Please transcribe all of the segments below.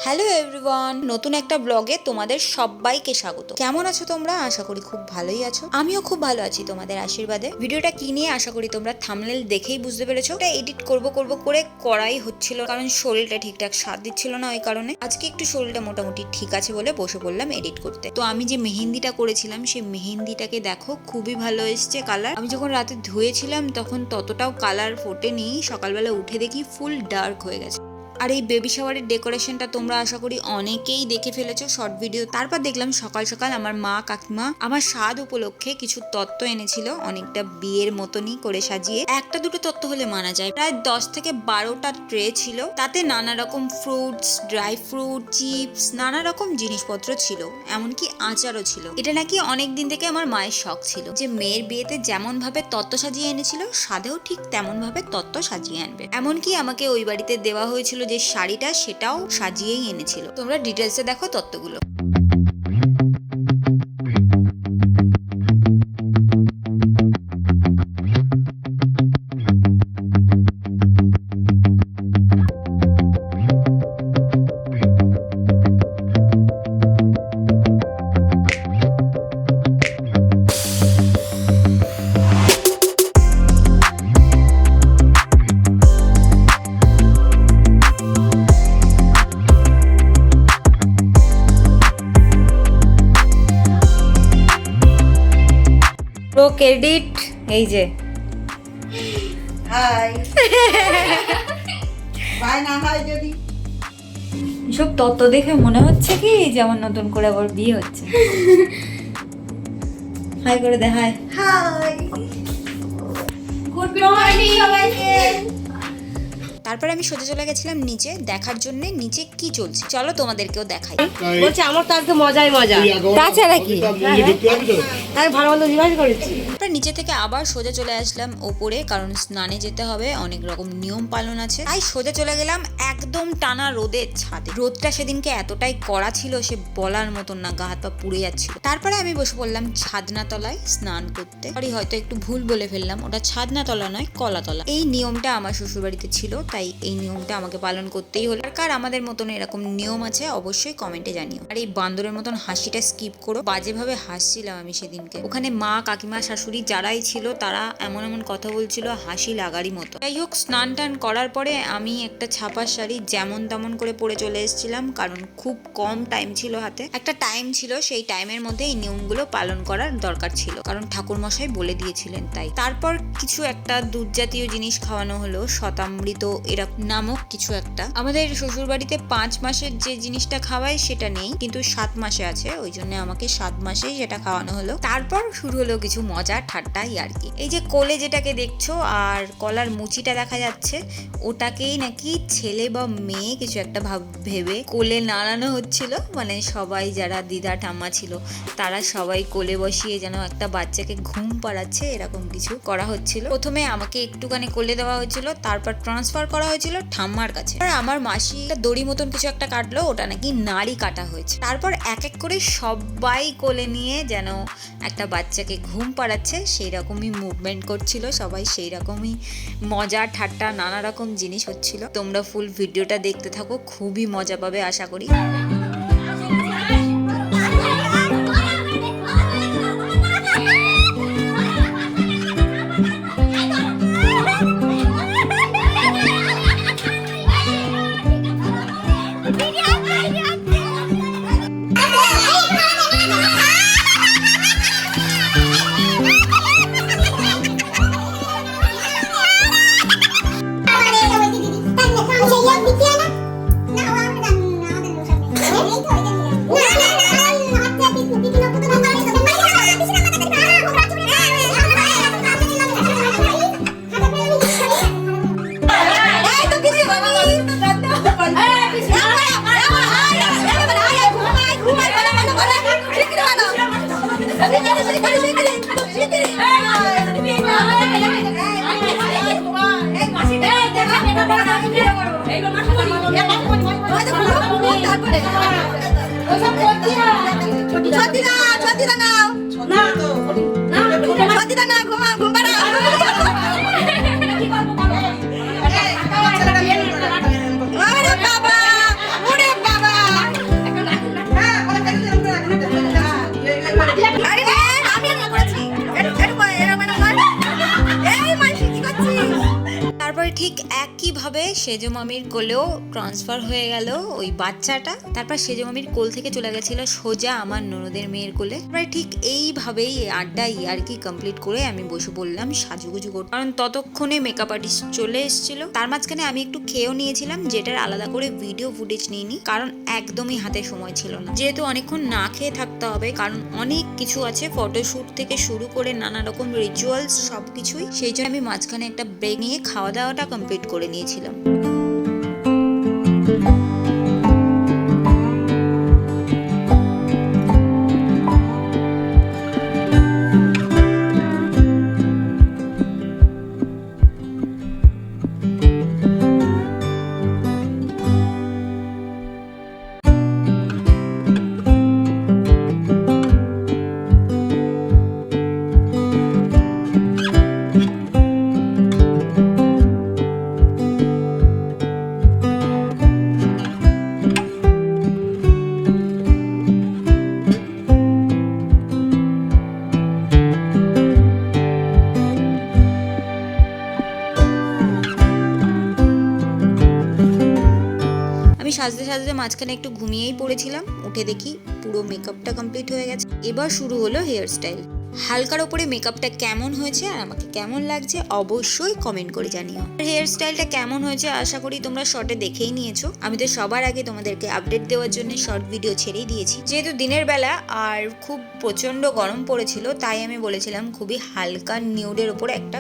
Hello everyone, নতুন একটা ব্লগে তোমাদের সবাইকে স্বাগত। কেমন আছো তোমরা? আশা করি খুব ভালোই আছো। আমিও খুব ভালো আছি তোমাদের আশীর্বাদে। ভিডিওটা কি নিয়ে আশা করি তোমরা থাম্বনেল দেখেই বুঝতে পেরেছো। এটা এডিট করব করে করাই হচ্ছিল, কারণ শরীরটা ঠিকঠাক সাথ দিচ্ছিল না। ওই কারণে আজকে একটু শরীরটা মোটামুটি ঠিক আছে বলে বসে পড়লাম এডিট করতে। তো আমি যে মেহেন্দিটা করেছিলাম সেই মেহেন্দিটাকে দেখো, খুবই ভালো এসছে কালার। আমি যখন রাতে ধুয়েছিলাম তখন ততটাও কালার ফোটেনি, সকালবেলা উঠে দেখি ফুল ডার্ক হয়ে গেছে। আর এই বেবি শাওয়ারের ডেকোরেশনটা তোমরা আশা করি অনেকেই দেখে ফেলেছো শর্ট ভিডিও। তারপর দেখলাম সকাল সকাল আমার মা কাকিমা আমার স্বাদ উপলক্ষে কিছু তত্ত্ব এনেছিল, অনেকটা বিয়ের মতনই করে সাজিয়ে। একটা দুটো তত্ত্ব হলে মানা যায়, প্রায় 10 থেকে 12টা ট্রে ছিল। তাতে নানা রকম ফ্রুটস, ড্রাই ফ্রুট, চিপস, নানা রকম জিনিসপত্র ছিল, এমনকি আচারও ছিল। এটা নাকি অনেক দিন থেকে আমার মায়ের শখ ছিল যে মেয়ের বিয়েতে যেমন ভাবে তত্ত্ব সাজিয়ে এনেছিল স্বাদেও ঠিক তেমন ভাবে তত্ত্ব সাজিয়ে আনবে। এমনকি আমাকে ওই বাড়িতে দেওয়া হয়েছিল যে শাড়িটা, সেটাও সাজিয়েই এনেছিল। তোমরা ডিটেলসে দেখো তত্ত্বগুলো। ক্রেডিট এই যে হাই ভাই না হয় যদি সব তত্ত্ব দেখে মনে হচ্ছে কি যেমন নতুন করে আবার বিয়ে হচ্ছে। হাই করে দে। হাই হাই গুড মর্নিং সবাইকে। তারপরে আমি সোজা চলে গেছিলাম নিচে দেখার জন্য নিচে কি চলছে। চলো তোমাদেরকেও দেখাই। বলছে আমার তো আজকে মজাই মজা। তাছাড়া কি, আমি ভালো মন্দ রিভাইজ করেছি। তারপর নিচে থেকে আবার সোজা চলে আসলাম ওপরে, কারণ স্নানে যেতে হবে, অনেক রকম নিয়ম পালন আছে। তাই সোজা চলে গেলাম একদম টানা রোদের ছাদে। রোদটা সেদিনকে এতটাই কড়া ছিল সে বলার মতন না, গা হাত পা পুড়ে যাচ্ছিল। তারপরে আমি বসে পড়লাম ছাদনা তলায় স্নান করতে। হয়তো একটু ভুল বলে ফেললাম, ওটা ছাদনা তলা নয় কলাতলা। এই নিয়মটা আমার শ্বশুর বাড়িতে ছিল, তাই এই নিয়মটা আমাকে পালন করতেই হলো। কার আমাদের মতন এরকম নিয়ম আছে অবশ্যই কমেন্টে জানিও। আর এই বান্দরের মতন হাসিটা স্কিপ করো, বাজেভাবে হাসছিলাম আমি সেদিনকে। ওখানে মা কাকিমা শাশুড়ি যারাই ছিল তারা এমন এমন কথা বলছিল, হাসি লাগারই মতো। যাই হোক, স্নান টান করার পরে আমি একটা ছাপা শাড়ি যেমন তেমন করে পরে চলে এসেছিলাম, কারণ খুব কম টাইম ছিল হাতে। একটা টাইম ছিল, সেই টাইমের মধ্যে এই নিয়মগুলো পালন করার দরকার ছিল, কারণ ঠাকুর মশাই বলে দিয়েছিলেন তাই। তারপর কিছু একটা দুধ জাতীয় জিনিস খাওয়ানো হলো, শতামৃত এরকম নামক কিছু একটা। আমাদের শ্বশুর বাড়িতে 5 মাসের যে জিনিসটা খাওয়ায় সেটা নেই, কিন্তু 7 মাসে আছে, ওই জন্য আমাকে 7 মাসেই সেটা খাওয়ানো হলো। তারপর শুরু হলো কিছু মজা ঠাট্টা আর কি। এই যে কোলে যেটাকে দেখছো আর কলার মুচিটা দেখা যাচ্ছে, ওটাকেই নাকি ছেলে বা মেয়ে কিছু একটা ভেবে কোলে নাড়ানো হচ্ছিল। মানে সবাই যারা দিদা ঠাম্মা ছিল তারা সবাই কোলে বসিয়ে যেন একটা বাচ্চাকে ঘুম পাড়াচ্ছে, এরকম কিছু করা হচ্ছিল। প্রথমে আমাকে একটুখানি কোলে দেওয়া হয়েছিল, তারপর ট্রান্সফার করা হয়েছিল ঠাম্মার কাছে। আর আমার মাসি দড়ি মতন কিছু একটা কাটলো, ওটা নাকি নাড়ি কাটা হয়েছে। তারপর এক এক করে সবাই কোলে নিয়ে যেন একটা বাচ্চাকে ঘুম পাড়াচ্ছে সেই রকমই মুভমেন্ট করছিল সবাই, সেই রকমই মজা ঠাট্টা নানা রকম জিনিস হচ্ছিল। তোমরা ফুল ভিডিওটা দেখতে থাকো, খুবই মজা পাবে আশা করি। বাবা ভাবে সেজো মামির কোলেও ট্রান্সফার হয়ে গেল ওই বাচ্চাটা। তারপর সেজো মামির কোল থেকে চলে গেছিল সোজা আমার ননদের মেয়ের কোলে। প্রায় ঠিক এইভাবেই আড্ডা ইয়ার্কি কমপ্লিট করে আমি বসে পড়লাম সাজুগুজু করতে, কারণ ততক্ষণে মেকআপ আর্টিস্ট চলে এসেছিল। তার মাঝখানে আমি একটু খেয়েও নিয়েছিলাম, যেটার আলাদা করে ভিডিও ফুটেজ নিইনি, কারণ একদমই হাতে সময় ছিল না। যেহেতু অনেকক্ষণ না খেয়ে থাকতে হবে, কারণ অনেক কিছু আছে, ফটোশুট থেকে শুরু করে নানা রকম রিচুয়ালস সবকিছুই। সেই জন্য আমি মাঝখানে একটা ব্রেক নিয়ে খাওয়া দাওয়াটা কমপ্লিট করে নিয়েছিলাম। আমি সাজতে সাজতে মাঝখানে একটু ঘুমিয়েই পড়েছিলাম। উঠে দেখি পুরো মেকআপটা কমপ্লিট হয়ে গেছে। এবার শুরু হলো হেয়ার স্টাইল। হালকার ওপরে মেকআপটা কেমন হয়েছে আর আমাকে কেমন লাগছে অবশ্যই কমেন্ট করে জানিও। হেয়ার স্টাইলটা কেমন হয়েছে আশা করি তোমরা শর্টে দেখেই নিয়েছো। আমি তো সবার আগে তোমাদেরকে আপডেট দেওয়ার জন্য শর্ট ভিডিও ছেড়েই দিয়েছি। যেহেতু দিনের বেলা আর খুব প্রচন্ড গরম পড়েছিল, তাই আমি বলেছিলাম খুবই হালকা নিউডের ওপর একটা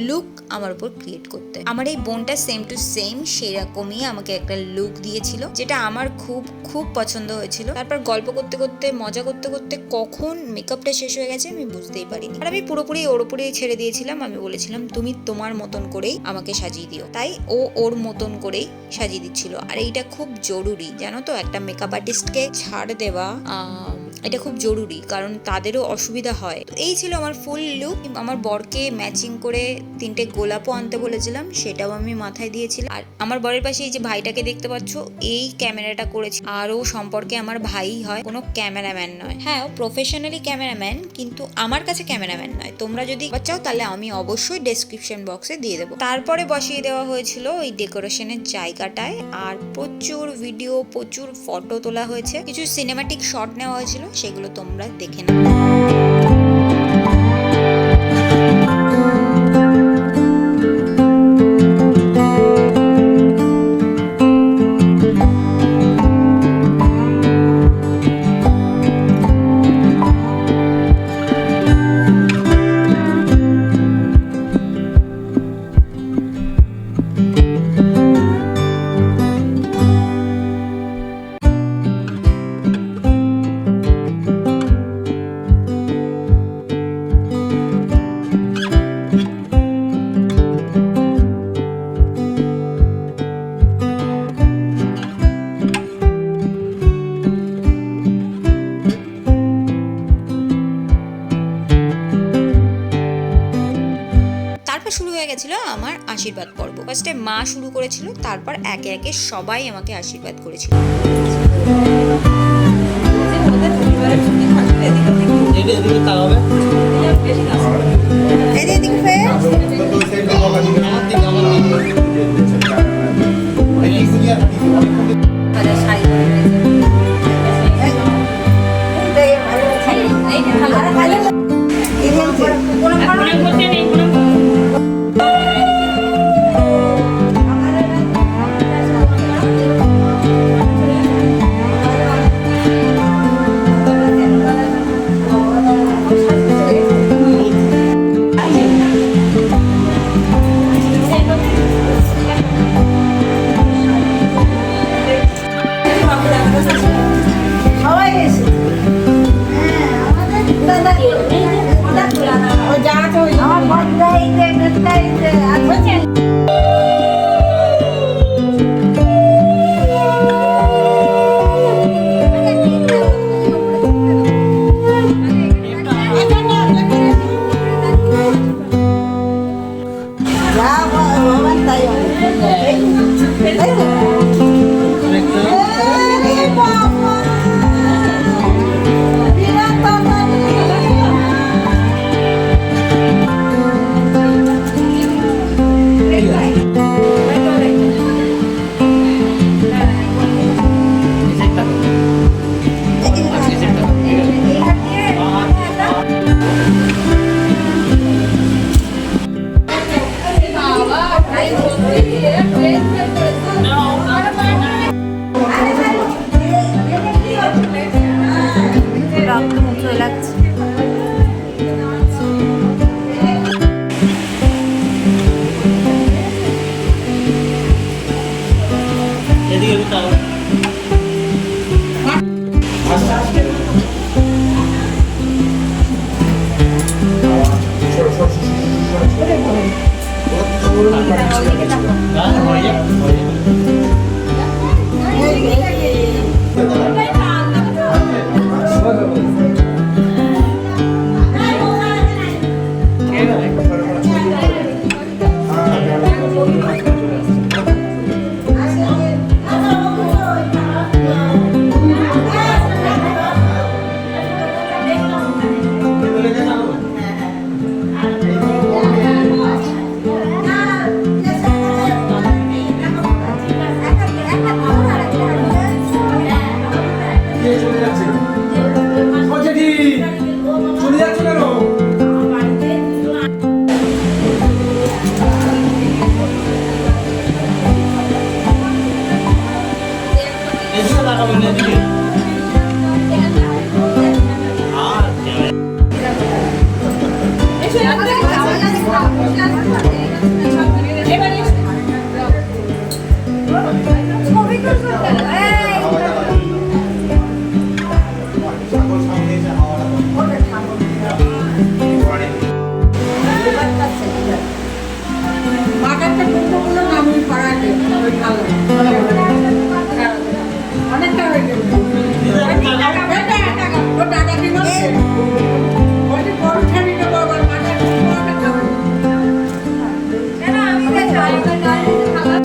লুক আমার উপর ক্রিয়েট করতে। আমার এই বোনটা সেম টু সেম সেরকমই আমাকে একটা লুক দিয়েছিল, যেটা আমার খুব খুব পছন্দ হয়েছিল। তারপর গল্প করতে করতে মজা করতে করতে কখন মেকআপটা শেষ হয়ে গেছে আমি বুঝতেই পারিনি। আর আমি পুরোপুরি ওর উপরেই ছেড়ে দিয়েছিলাম। আমি বলেছিলাম তুমি তোমার মতন করেই আমাকে সাজিয়ে দিও, তাই ও ওর মতন করেই সাজিয়ে দিচ্ছিল। আর এইটা খুব জরুরি জানো তো, একটা মেকআপ আর্টিস্টকে ছাড় দেওয়া এটা খুব জরুরি, কারণ তাদেরও অসুবিধা হয়। এই ছিল আমার ফুল লুক। আমার বরকে ম্যাচিং করে 3টে গোলাপও আনতে বলেছিলাম, সেটাও আমি মাথায় দিয়েছিলাম। আর আমার বরের পাশে এই যে ভাইটাকে দেখতে পাচ্ছ, এই ক্যামেরাটা করেছি। আর ও সম্পর্কে আমার ভাই হয়, কোনো ক্যামেরাম্যান নয়। হ্যাঁ, ও প্রফেশনালি ক্যামেরাম্যান, কিন্তু আমার কাছে ক্যামেরাম্যান নয়। তোমরা যদি চাও তাহলে আমি অবশ্যই ডেসক্রিপশন বক্সে দিয়ে দেবো। তারপরে বসিয়ে দেওয়া হয়েছিল ওই ডেকোরেশনের জায়গাটায়, আর প্রচুর ভিডিও প্রচুর ফটো তোলা হয়েছে, কিছু সিনেমাটিক শট নেওয়া হয়েছিল, সেগুলো তোমরা দেখে নাও। শুরু হয়ে গেছিল আমার আশীর্বাদ পর্ব। ফার্স্টে মা শুরু করেছিল, তারপর একে একে সবাই আমাকে আশীর্বাদ করেছিল।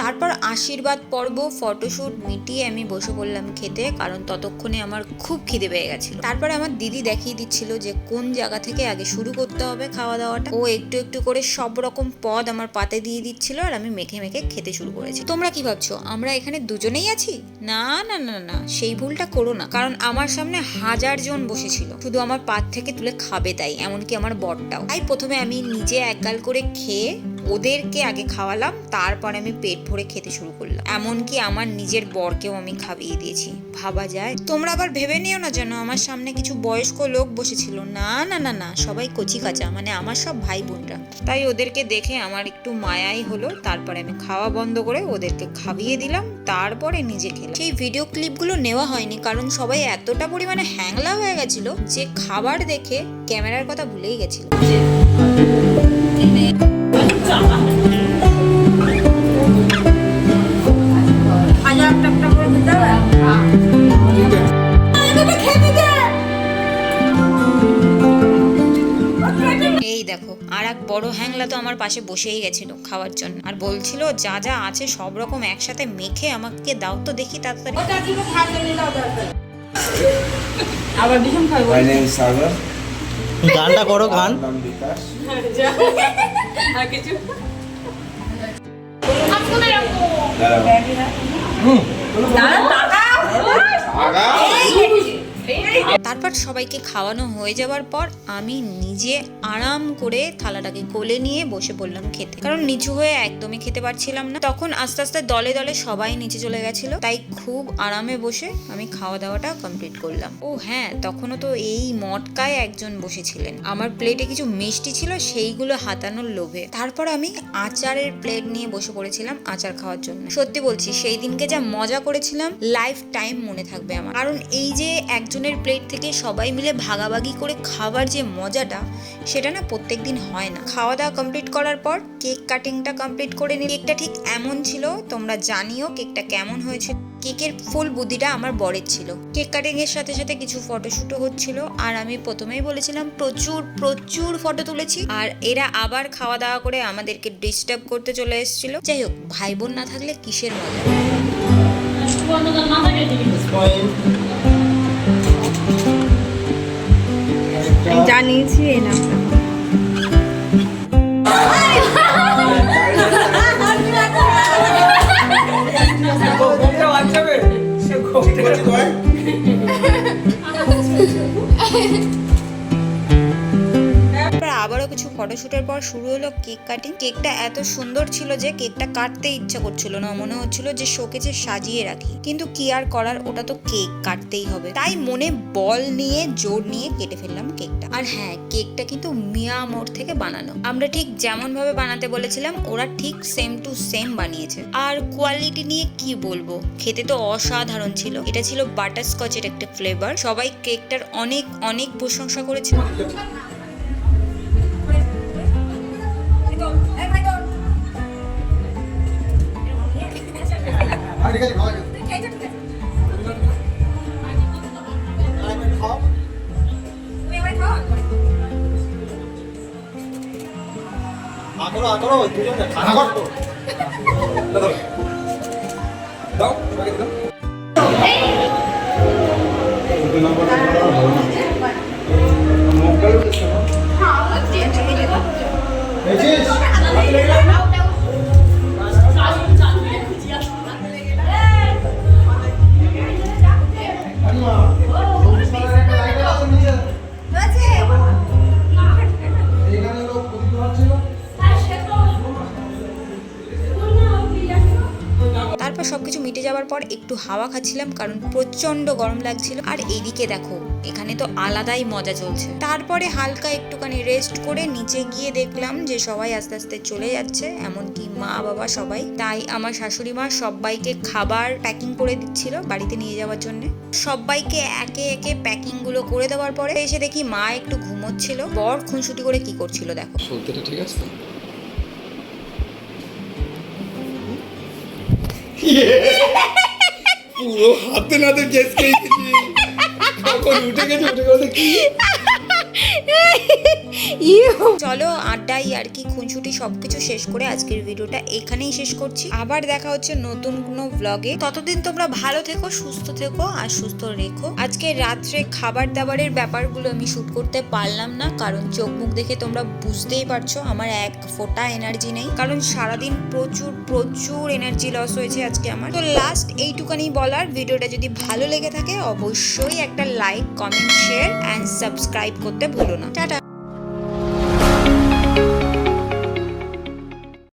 তারপর আশীর্বাদ পর্ব ফটোশুট মিটিয়ে আমি বসে পড়লাম খেতে, কারণ ততক্ষণে আমার খুব খিদে পেয়ে গেছিল। তারপরে আমার দিদি দেখিয়ে দিচ্ছিল যে কোন জায়গা থেকে আগে শুরু করতে হবে খাওয়া দাওয়াটা। ও একটু একটু করে সব রকম পদ আমার পাতে দিয়ে দিচ্ছিল আর আমি মেখে মেখে খেতে শুরু করেছি। তোমরা কি ভাবছো আমরা এখানে দুজনেই আছি? না না না না, সেই ভুলটা করো না, কারণ আমার সামনে 1000 জন বসেছিল শুধু আমার পাত থেকে তুলে খাবে তাই, এমনকি আমার বরটাও। তাই প্রথমে আমি নিজে একগাল করে খেয়ে ওদেরকে আগে খাওয়ালাম, তারপর আমি পেট ভরে খেতে শুরু করলাম। এমনকি আমার নিজের বরকেও আমি খাইয়ে দিয়েছি। ভাবা যায়? তোমরা আবার ভেবে নিও না যেন আমার সামনে কিছু বয়স্ক লোক বসেছিল। না না না না, সবাই কচি কাঁচা, মানে আমার সব ভাই বোনরা। তাই ওদেরকে দেখে আমার একটু মায়াই হলো। তারপরে আমি খাওয়া বন্ধ করে ওদেরকে খাইয়ে দিলাম, তারপরে নিজে খেলাম। সেই ভিডিও ক্লিপগুলো নেওয়া হয়নি কারণ সবাই এতটা পরিমাণে হ্যাংলা হয়ে গেছিল যে খাবার দেখে ক্যামেরার কথা ভুলেই গেছিল। এই দেখো আর এক বড় হ্যাংলা তো আমার পাশে বসেই গেছিল খাওয়ার জন্য, আর বলছিল যা যা আছে সব রকম একসাথে মেখে আমাকে দাও তো দেখি তাড়াতাড়ি। আবার ভীষণ খাবো। গানটা করো, গান। আর কিছু তারপর সবাইকে খাওয়ানো হয়ে যাওয়ার পর আমি নিজে আরাম করে থালাটাকে কোলে নিয়ে বসে পড়লাম খেতে, কারণ নিচু হয়ে একদমই খেতে পারছিলাম না। তখন আস্তে আস্তে দলে দলে সবাই নিচে চলে গেছিল, তাই খুব আরামে বসে আমি খাওয়া দাওয়াটা কমপ্লিট করলাম। ও হ্যাঁ, তখনও তো এই মটকায় একজন বসেছিলেন। আমার প্লেটে কিছু মিষ্টি ছিল, সেইগুলো হাতানোর লোভে তারপর আমি আচারের প্লেট নিয়ে বসে পড়েছিলাম আচার খাওয়ার জন্য। সত্যি বলছি, সেই দিনকে যা মজা করেছিলাম লাইফ টাইম মনে থাকবে আমার, কারণ এই যে একজনের প্লেট থেকে সবাই মিলে ভাগাভাগি করে খাবার যে মজাটা, সেটা না প্রত্যেকদিন হয় না। খাওয়া দাওয়া কমপ্লিট করার পর কেক কাটিংটা কমপ্লিট করে নিই। কেকটা ঠিক এমন ছিল, তোমরা জানিও কেকটা কেমন হয়েছিল। কেকের ফুল বুদ্ধিটা আমার বরের ছিল। কেক কাটিং এর সাথে সাথে কিছু ফটোশুটও হচ্ছিল, আর আমি প্রথমেই বলেছিলাম প্রচুর প্রচুর ফটো তুলেছি। আর এরা আবার খাওয়া দাওয়া করে আমাদেরকে ডিস্টার্ব করতে চলে এসেছিল। যাই হোক, ভাই বোন না থাকলে কিসের মজা। জানিয়েছি এই নামটা। আবারও কিছু ফটোশুটের পর শুরু হলো কেক কাটিং। কেকটা এত সুন্দর ছিল যে কেকটা কাটতে ইচ্ছা করছিল না, মনে হচ্ছিল যে শোকেজে সাজিয়ে রাখি, কিন্তু কি আর করার, ওটা তো কেক, কাটতেই হবে। তাই মনে বল নিয়ে জোর নিয়ে কেটে ফেললাম কেকটা। আর হ্যাঁ, কেকটা কিন্তু মিয়া মোড় থেকে বানানো। আমরা ঠিক যেমন ভাবে বানাতে বলেছিলাম ওরা ঠিক সেম টু সেম বানিয়েছে। আর কোয়ালিটি নিয়ে কি বলবো, খেতে তো অসাধারণ ছিল। এটা ছিল বাটারস্কচের একটা ফ্লেভার। সবাই কেকটার অনেক অনেক প্রশংসা করেছিল। তারপর সবকিছু মিটে যাওয়ার পর একটু হাওয়া খাচ্ছিলাম, কারণ প্রচন্ড গরম লাগছিল। আর এইদিকে দেখো, এখানে তো আলাদাই মজা চলছে। তারপরে হালকা একটুখানি রেস্ট করে নিচে গিয়ে দেখলাম যে সবাই আস্তে আস্তে চলে যাচ্ছে, এমনকি মা বাবা সবাই। তাই আমার শাশুড়ি মা সবাইকে খাবার প্যাকিং করে দিচ্ছিল বাড়িতে নিয়ে যাওয়ার জন্য। সবাইকে একে একে প্যাকিং গুলো করে দেওয়ার পরে এসে দেখি মা একটু ঘুমোচ্ছিল, বর খুনসুটি করে কি করছিল দেখো। সত্যিটা ঠিক আছে। পুরো হাতে নাতে গেস খেয়েছি, কখন উঠে গেছে কি। চলো আড্ডাই আর কি খুনসুটি সবকিছু শেষ করে আজকের ভিডিওটা এখানেই শেষ করছি। আবার দেখা হচ্ছে নতুন কোনো ব্লগে। ততদিন তোমরা ভালো থেকো, সুস্থ থেকো আর সুস্থ রেখো। আজকে রাত্রে খাবার দাবারের ব্যাপারগুলো আমি শুট করতে পারলাম না, কারণ চোখ মুখ দেখে তোমরা বুঝতেই পারছো আমার এক ফোঁটা এনার্জি নেই, কারণ সারাদিন প্রচুর প্রচুর এনার্জি লস হয়েছে আজকে আমার। তো লাস্ট এইটুকানি বলার, ভিডিওটা যদি ভালো লেগে থাকে অবশ্যই একটা like, comment, share and subscribe করতে ভুলো না। টাটা।